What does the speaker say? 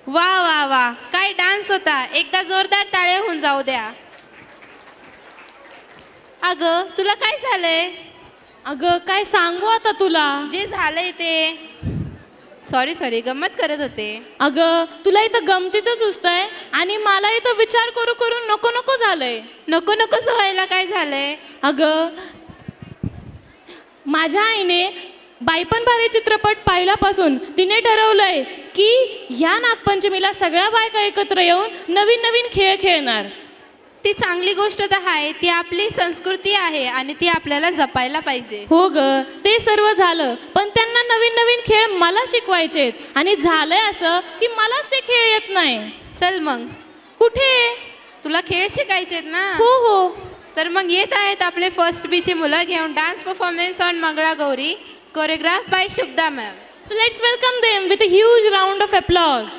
वा वा वा, काय डान्स होता. एकदा जोरदार टाळ्या होऊन जाऊ द्या. अगं तुला काय झालंय? अगं काय सांगू आता तुला. जे झालंय ते. सॉरी गंमत करत होते. अगं तुला इथं गमतीच सुचतंय आणि मला इथं विचार करू करून नको नको झालंय. नको नकोच व्हायला काय झालंय? अगं माझ्या आईने बाईपण भारी चित्रपट पाहिल्यापासून तिने ठरवलंय की ह्या नागपंचमीला सगळ्या बायका एकत्र येऊन नवीन नवीन खेळ खेळणार. ती चांगली गोष्ट तर आहे. ती आपली संस्कृती आहे आणि ती आपल्याला जपायला पाहिजे. हो ग, ते सर्व झालं, पण त्यांना नवीन नवीन खेळ मला शिकवायचेत आणि झालंय असं की मलाच ते खेळ येत नाही. चल मग. कुठे? तुला खेळ शिकायचेत ना? हो हो. तर मग येत आहेत आपले फर्स्ट बी ची मुलं घेऊन dance performance on Mangalagauri, choreograph by Shubhada ma'am. So let's welcome them with a huge round of applause.